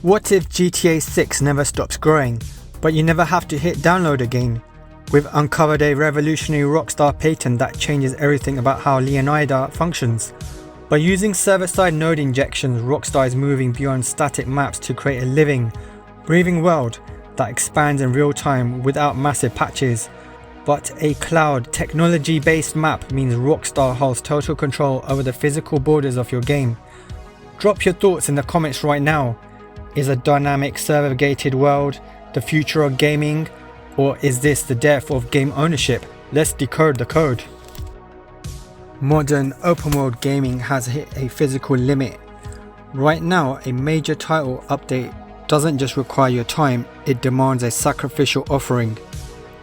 What if GTA 6 never stops growing, but you never have to hit download again? We've uncovered a revolutionary Rockstar patent that changes everything about how Leonida functions. By using server-side node injections, Rockstar is moving beyond static maps to create a living, breathing world that expands in real time without massive patches. But a cloud, technology-based map means Rockstar holds total control over the physical borders of your game. Drop your thoughts in the comments right now. Is a dynamic server-gated world the future of gaming, or is this the death of game ownership? Let's decode the code. Modern open-world gaming has hit a physical limit. Right now, a major title update doesn't just require your time, it demands a sacrificial offering.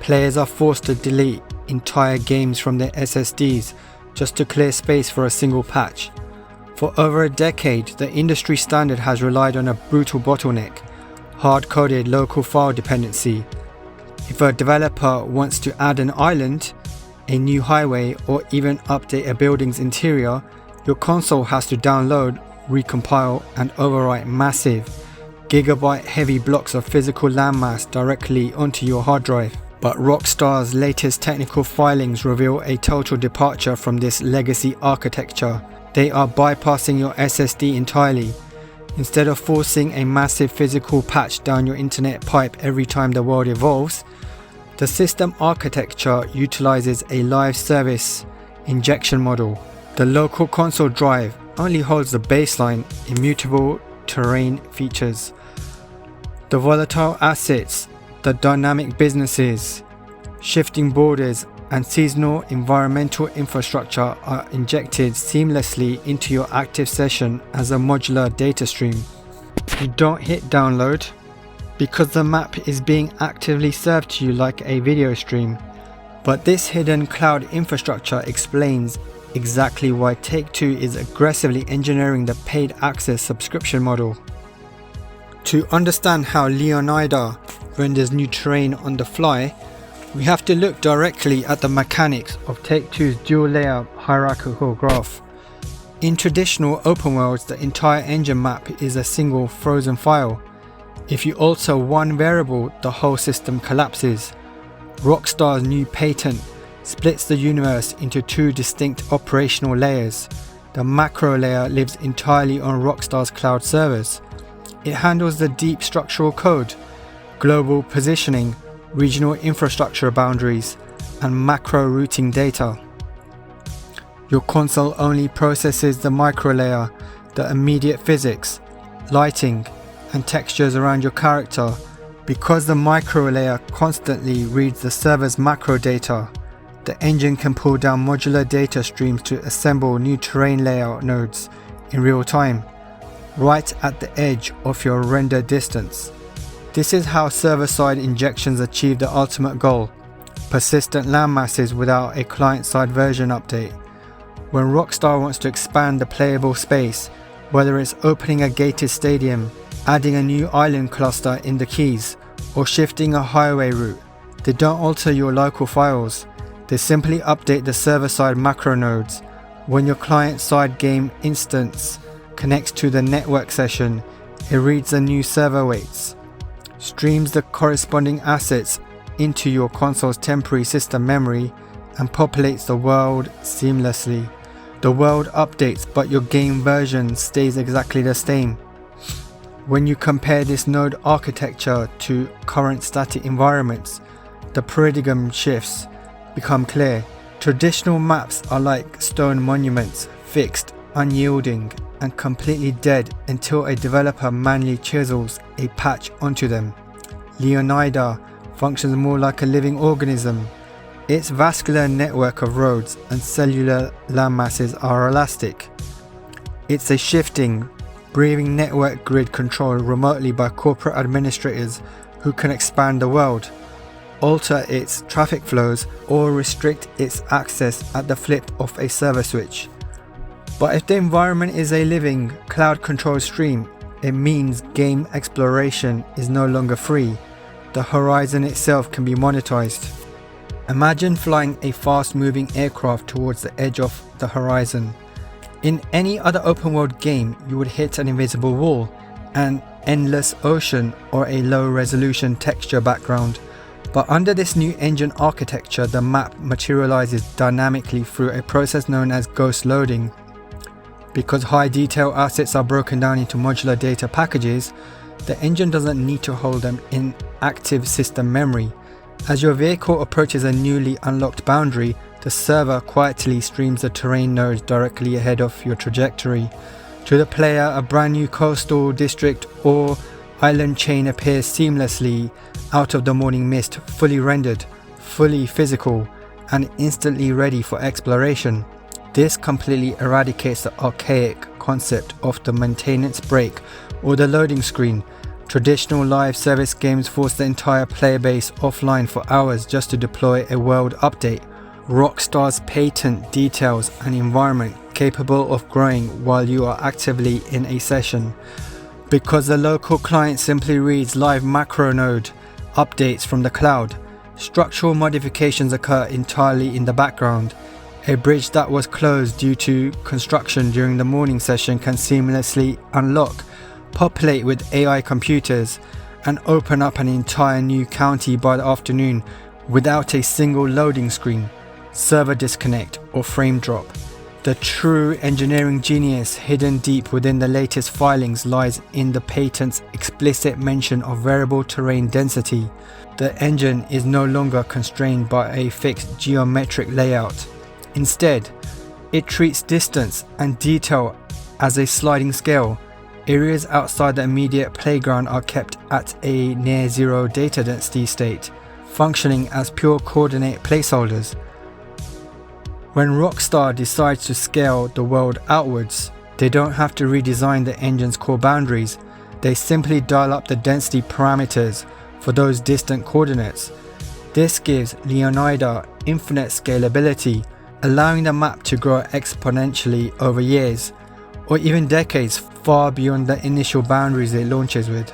Players are forced to delete entire games from their SSDs just to clear space for a single patch. For over a decade, the industry standard has relied on a brutal bottleneck, hard-coded local file dependency. If a developer wants to add an island, a new highway, or even update a building's interior, your console has to download, recompile, and overwrite massive, gigabyte-heavy blocks of physical landmass directly onto your hard drive. But Rockstar's latest technical filings reveal a total departure from this legacy architecture. They are bypassing your SSD entirely. Instead of forcing a massive physical patch down your internet pipe every time the world evolves, the system architecture utilizes a live service injection model. The local console drive only holds the baseline, immutable terrain features. The volatile assets, the dynamic businesses, shifting borders, and seasonal environmental infrastructure are injected seamlessly into your active session as a modular data stream. You don't hit download because the map is being actively served to you like a video stream. But this hidden cloud infrastructure explains exactly why Take-Two is aggressively engineering the paid access subscription model. To understand how Leonida renders new terrain on the fly, we have to look directly at the mechanics of Take-Two's dual-layer hierarchical graph. In traditional open worlds, the entire engine map is a single frozen file. If you alter one variable, the whole system collapses. Rockstar's new patent splits the universe into two distinct operational layers. The macro layer lives entirely on Rockstar's cloud servers. It handles the deep structural code, global positioning, regional infrastructure boundaries, and macro routing data. Your console only processes the micro layer, the immediate physics, lighting, and textures around your character. Because the micro layer constantly reads the server's macro data, the engine can pull down modular data streams to assemble new terrain layout nodes in real time, right at the edge of your render distance. This is how server-side injections achieve the ultimate goal: persistent landmasses without a client-side version update. When Rockstar wants to expand the playable space, whether it's opening a gated stadium, adding a new island cluster in the keys, or shifting a highway route, they don't alter your local files. They simply update the server-side macro nodes. When your client-side game instance connects to the network session, it reads the new server weights, streams the corresponding assets into your console's temporary system memory, and populates the world seamlessly. The world updates, but your game version stays exactly the same. When you compare this node architecture to current static environments, the paradigm shifts become clear. Traditional maps are like stone monuments, fixed, unyielding, and completely dead until a developer manually chisels a patch onto them. Leonida functions more like a living organism. Its vascular network of roads and cellular landmasses are elastic. It's a shifting, breathing network grid controlled remotely by corporate administrators who can expand the world, alter its traffic flows, or restrict its access at the flip of a server switch. But if the environment is a living, cloud-controlled stream, it means game exploration is no longer free. The horizon itself can be monetized. Imagine flying a fast-moving aircraft towards the edge of the horizon. In any other open-world game, you would hit an invisible wall, and endless ocean or a low-resolution texture background. But under this new engine architecture, the map materializes dynamically through a process known as ghost loading. Because high-detail assets are broken down into modular data packages, the engine doesn't need to hold them in active system memory. As your vehicle approaches a newly unlocked boundary, the server quietly streams the terrain nodes directly ahead of your trajectory. To the player, a brand new coastal district or island chain appears seamlessly out of the morning mist, fully rendered, fully physical, and instantly ready for exploration. This completely eradicates the archaic concept of the maintenance break or the loading screen. Traditional live service games force the entire player base offline for hours just to deploy a world update. Rockstar's patent details an environment capable of growing while you are actively in a session. Because the local client simply reads live macro node updates from the cloud, structural modifications occur entirely in the background. A bridge that was closed due to construction during the morning session can seamlessly unlock, populate with AI computers, and open up an entire new county by the afternoon without a single loading screen, server disconnect, or frame drop. The true engineering genius hidden deep within the latest filings lies in the patent's explicit mention of variable terrain density. The engine is no longer constrained by a fixed geometric layout. Instead, it treats distance and detail as a sliding scale. Areas outside the immediate playground are kept at a near zero data density state, functioning as pure coordinate placeholders. When Rockstar decides to scale the world outwards, they don't have to redesign the engine's core boundaries. They simply dial up the density parameters for those distant coordinates. This gives Leonida infinite scalability, allowing the map to grow exponentially over years, or even decades, far beyond the initial boundaries it launches with.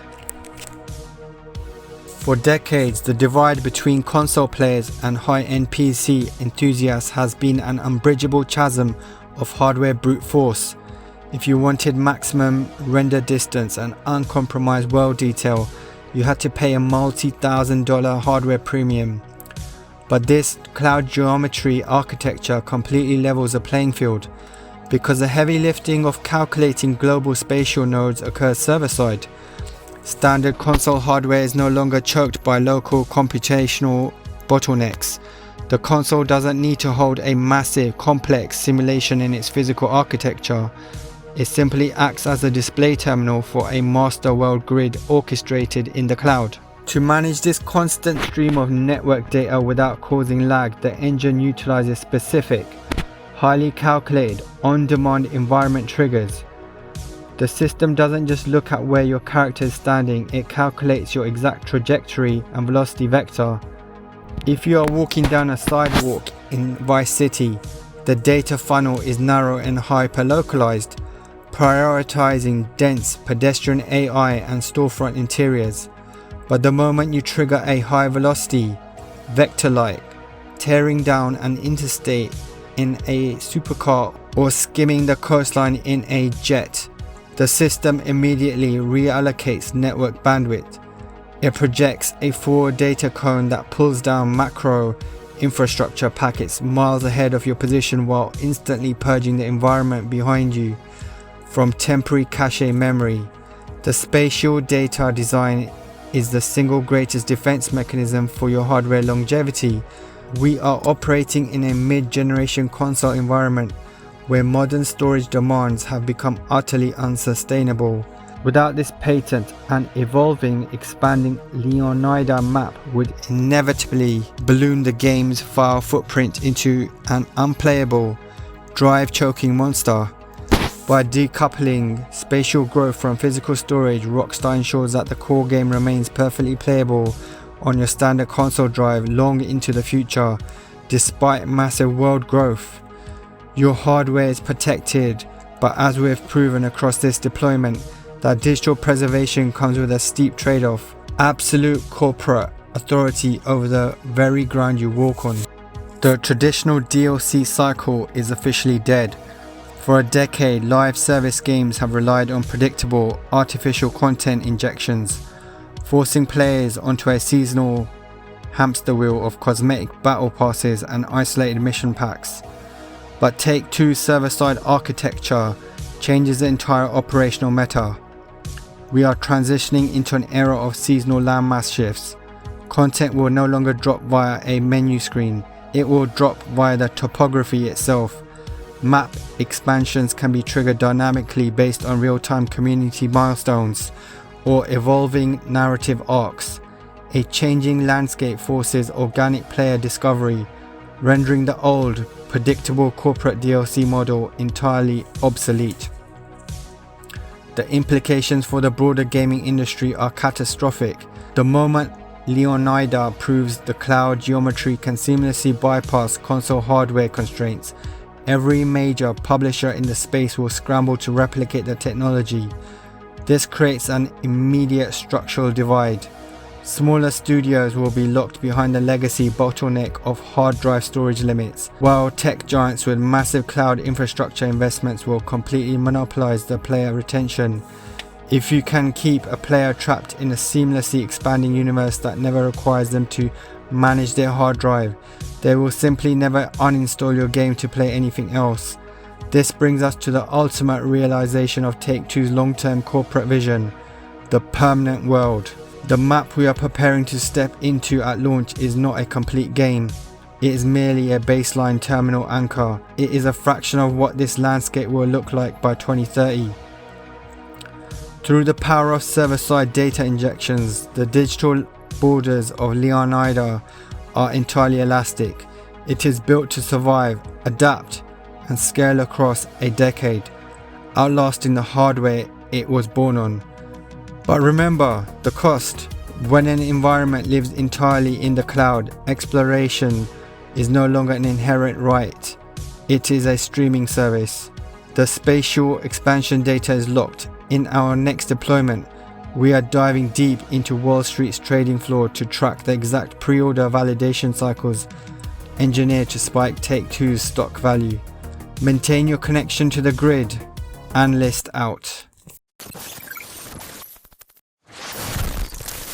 For decades, the divide between console players and high-end PC enthusiasts has been an unbridgeable chasm of hardware brute force. If you wanted maximum render distance and uncompromised world detail, you had to pay a multi-$1,000 hardware premium. But this cloud geometry architecture completely levels the playing field, because the heavy lifting of calculating global spatial nodes occurs server-side. Standard console hardware is no longer choked by local computational bottlenecks. The console doesn't need to hold a massive, complex simulation in its physical architecture. It simply acts as a display terminal for a master world grid orchestrated in the cloud. To manage this constant stream of network data without causing lag, the engine utilizes specific, highly calculated, on-demand environment triggers. The system doesn't just look at where your character is standing, it calculates your exact trajectory and velocity vector. If you are walking down a sidewalk in Vice City, the data funnel is narrow and hyper-localized, prioritizing dense pedestrian AI and storefront interiors. But the moment you trigger a high-velocity, vector-like, tearing down an interstate in a supercar or skimming the coastline in a jet, the system immediately reallocates network bandwidth. It projects a forward data cone that pulls down macro infrastructure packets miles ahead of your position while instantly purging the environment behind you from temporary cache memory. The spatial data design is the single greatest defense mechanism for your hardware longevity. We are operating in a mid-generation console environment where modern storage demands have become utterly unsustainable. Without this patent, an evolving, expanding Leonida map would inevitably balloon the game's file footprint into an unplayable, drive-choking monster. By decoupling spatial growth from physical storage, Rockstar ensures that the core game remains perfectly playable on your standard console drive long into the future, despite massive world growth. Your hardware is protected, but as we have proven across this deployment, that digital preservation comes with a steep trade-off: absolute corporate authority over the very ground you walk on. The traditional DLC cycle is officially dead. For a decade, live service games have relied on predictable, artificial content injections, forcing players onto a seasonal hamster wheel of cosmetic battle passes and isolated mission packs. But Take-Two's server-side architecture changes the entire operational meta. We are transitioning into an era of seasonal landmass shifts. Content will no longer drop via a menu screen, it will drop via the topography itself. Map expansions can be triggered dynamically based on real-time community milestones or evolving narrative arcs. A changing landscape forces organic player discovery, rendering the old, predictable corporate DLC model entirely obsolete. The implications for the broader gaming industry are catastrophic. The moment Leonida proves the cloud geometry can seamlessly bypass console hardware constraints, every major publisher in the space will scramble to replicate the technology. This creates an immediate structural divide. Smaller studios will be locked behind the legacy bottleneck of hard drive storage limits, while tech giants with massive cloud infrastructure investments will completely monopolize the player retention. If you can keep a player trapped in a seamlessly expanding universe that never requires them to manage their hard drive, they will simply never uninstall your game to play anything else. This brings us to the ultimate realization of Take-Two's long-term corporate vision, the permanent world. The map we are preparing to step into at launch is not a complete game. It is merely a baseline terminal anchor. It is a fraction of what this landscape will look like by 2030. Through the power of server-side data injections, the digital borders of Leonida are entirely elastic. It is built to survive, adapt, and scale across a decade, outlasting the hardware it was born on. But remember the cost. When an environment lives entirely in the cloud, exploration is no longer an inherent right. It is a streaming service. The spatial expansion data is locked. In our next deployment, we are diving deep into Wall Street's trading floor to track the exact pre-order validation cycles engineered to spike Take-Two's stock value. Maintain your connection to the grid. Analyst out.